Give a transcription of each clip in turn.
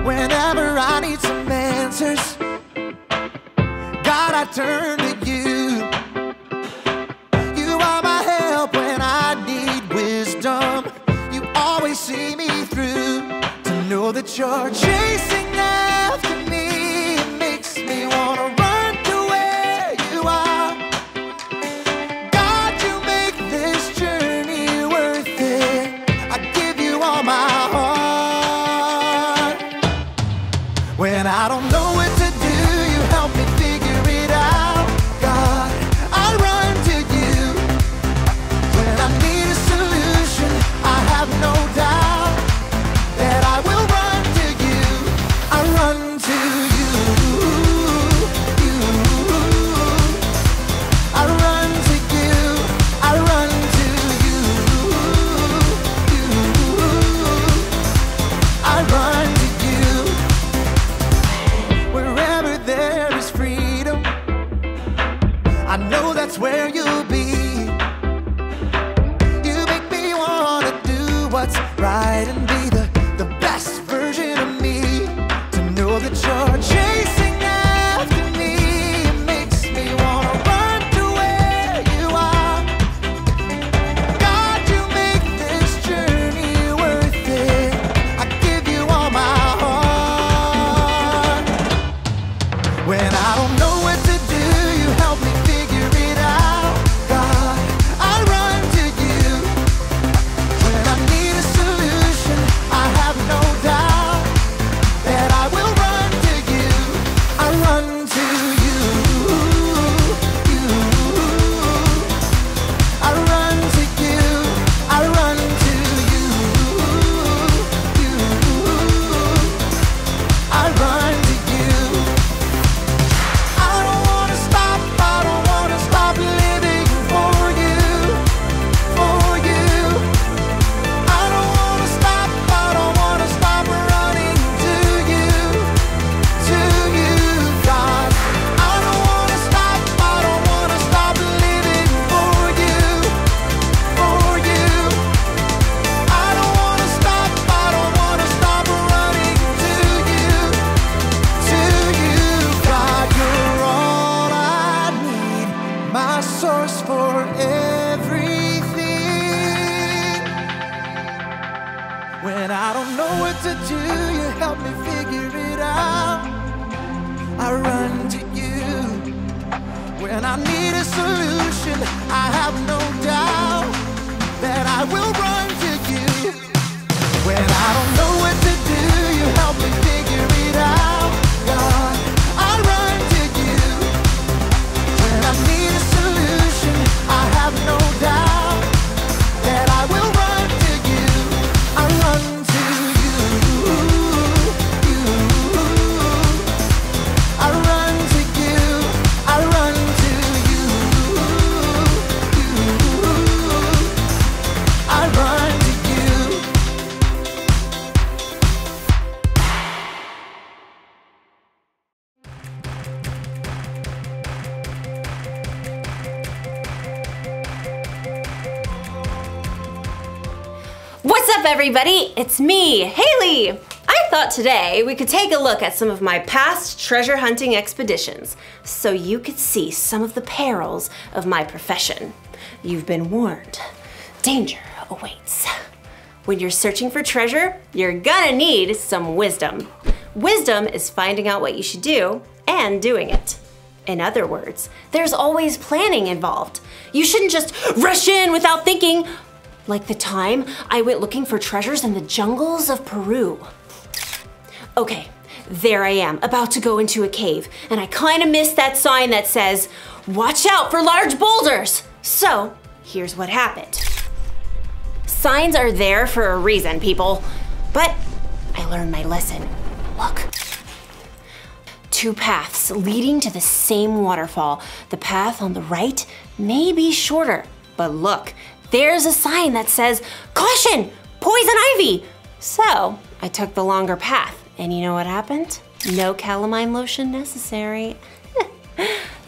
Whenever I need some answers, God, I turn to you. You are my help when I need wisdom. You always see me through. To know that you're chasing after me, it makes me wanna run to where you are. God, you make this journey worth it. I give you all my heart. When I don't know what to do, you help me figure it out. God, I run to you. When I need a solution, I have no doubt that I will run to you. I run to you. I run to you. I run to you. I run to you. Wherever there is freedom, I know that's where you'll be. You make me wanna do what's right and be the best version of me. To know that you're chasing after me, it makes me wanna run to where you are. God, you make this journey worth it. I give you all my heart. When I don't know what to do, you help me figure it out. God, I run to you. When I need a solution, I have no doubt that I will run to you. I run to you. I run to you. I run to you. I run to you. I don't wanna stop living for you, for you. I don't wanna stop running to you, God. I don't wanna stop living for you, for you. I don't wanna stop running to you, God. You're all I need, my source for everything. When I don't know what to do, you help me figure it out. I run to you. When I need a solution, I have no doubt that I will run to you. When I don't know what to do, you help me figure it out. God, I run to you. When I need a solution, I have no doubt that I will run to you. I run to you. I run to you. I run to you. I run to you. What's up, everybody? It's me, Haley. I thought today we could take a look at some of my past treasure hunting expeditions so you could see some of the perils of my profession. You've been warned. Danger awaits. When you're searching for treasure, you're gonna need some wisdom. Wisdom is finding out what you should do and doing it. In other words, there's always planning involved. You shouldn't just rush in without thinking, like the time I went looking for treasures in the jungles of Peru. Okay, there I am, about to go into a cave, and I kinda missed that sign that says, "Watch out for large boulders." So, here's what happened. Signs are there for a reason, people. But I learned my lesson. Look. 2 paths leading to the same waterfall. The path on the right may be shorter, but look, there's a sign that says, "Caution! Poison ivy!" So I took the longer path, and you know what happened? No calamine lotion necessary.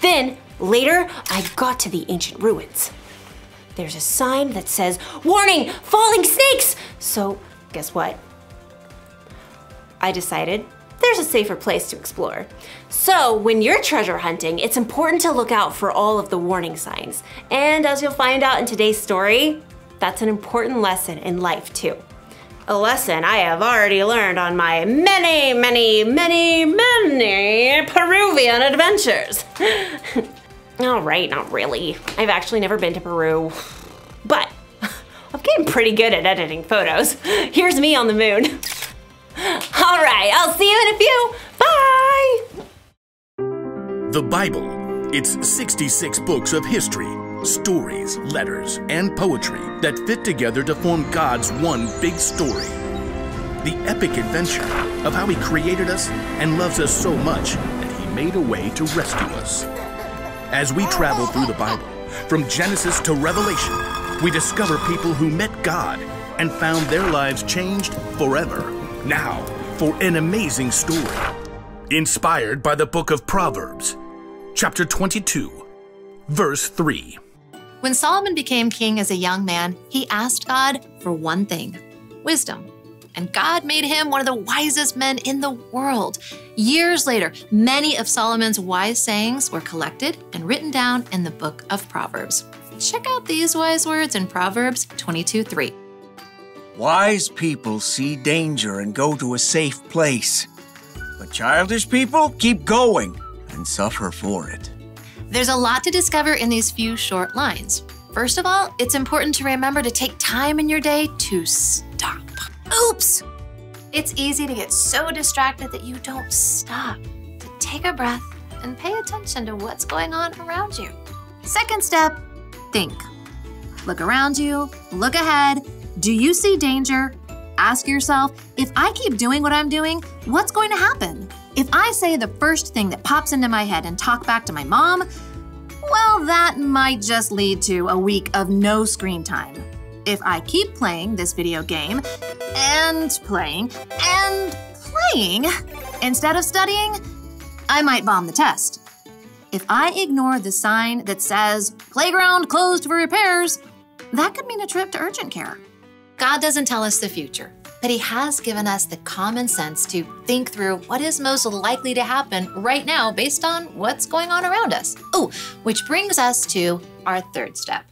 Then, later, I got to the ancient ruins. There's a sign that says, "Warning! Falling snakes!" So, guess what? I decided there's a safer place to explore. So, when you're treasure hunting, it's important to look out for all of the warning signs. And as you'll find out in today's story, that's an important lesson in life too. A lesson I have already learned on my many Peruvian adventures. All right, not really. I've actually never been to Peru, but I'm getting pretty good at editing photos. Here's me on the moon. All right, I'll see you in a few. Bye! The Bible. It's 66 books of history, stories, letters, and poetry that fit together to form God's one big story. The epic adventure of how He created us and loves us so much that He made a way to rescue us. As we travel through the Bible, from Genesis to Revelation, we discover people who met God and found their lives changed forever. Now, for an amazing story. Inspired by the book of Proverbs, chapter 22, verse 3. When Solomon became king as a young man, he asked God for one thing: wisdom. And God made him one of the wisest men in the world. Years later, many of Solomon's wise sayings were collected and written down in the book of Proverbs. Check out these wise words in Proverbs 22:3. Wise people see danger and go to a safe place, but childish people keep going and suffer for it. There's a lot to discover in these few short lines. First of all, it's important to remember to take time in your day to stop. Oops! It's easy to get so distracted that you don't stop to take a breath and pay attention to what's going on around you. Second step, think. Look around you, look ahead. Do you see danger? Ask yourself, if I keep doing what I'm doing, what's going to happen? If I say the first thing that pops into my head and talk back to my mom, well, that might just lead to a week of no screen time. If I keep playing this video game and playing instead of studying, I might bomb the test. If I ignore the sign that says playground closed for repairs, that could mean a trip to urgent care. God doesn't tell us the future, but He has given us the common sense to think through what is most likely to happen right now based on what's going on around us. Oh, which brings us to our third step.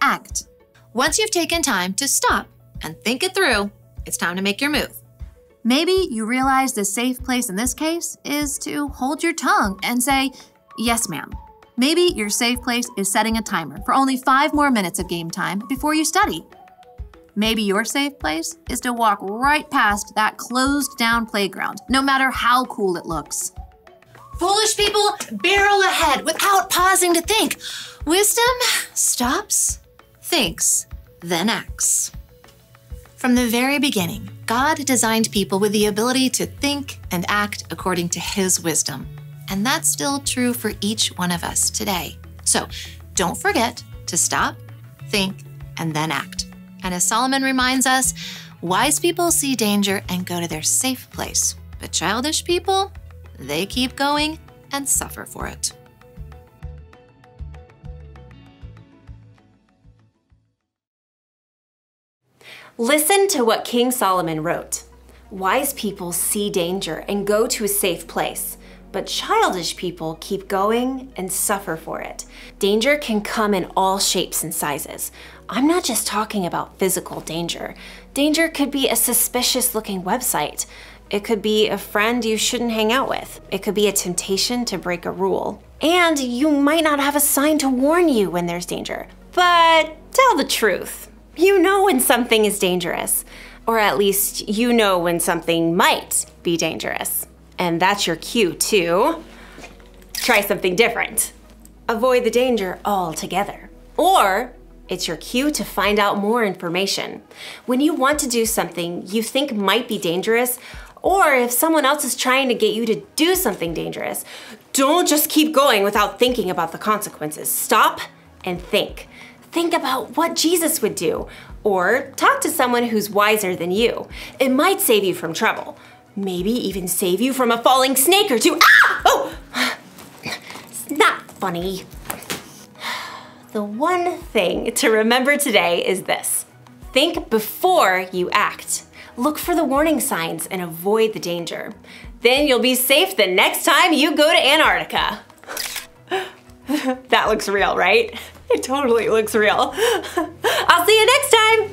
Act. Once you've taken time to stop and think it through, it's time to make your move. Maybe you realize the safe place in this case is to hold your tongue and say, "Yes, ma'am." Maybe your safe place is setting a timer for only 5 more minutes of game time before you study. Maybe your safe place is to walk right past that closed down playground, no matter how cool it looks. Foolish people barrel ahead without pausing to think. Wisdom stops, thinks, then acts. From the very beginning, God designed people with the ability to think and act according to His wisdom. And that's still true for each one of us today. So don't forget to stop, think, and then act. And as Solomon reminds us, wise people see danger and go to their safe place. But childish people, they keep going and suffer for it. Listen to what King Solomon wrote. Wise people see danger and go to a safe place, but childish people keep going and suffer for it. Danger can come in all shapes and sizes. I'm not just talking about physical danger. Danger could be a suspicious-looking website. It could be a friend you shouldn't hang out with. It could be a temptation to break a rule. And you might not have a sign to warn you when there's danger. But tell the truth. You know when something is dangerous. Or at least you know when something might be dangerous. And that's your cue to try something different. Avoid the danger altogether. Or It's your cue to find out more information. When you want to do something you think might be dangerous, or if someone else is trying to get you to do something dangerous, don't just keep going without thinking about the consequences. Stop and think. Think about what Jesus would do, or talk to someone who's wiser than you. It might save you from trouble. Maybe even save you from a falling snake or two. Ah! Oh! It's not funny. The one thing to remember today is this. Think before you act. Look for the warning signs and avoid the danger. Then you'll be safe the next time you go to Antarctica. That looks real, right? It totally looks real. I'll see you next time!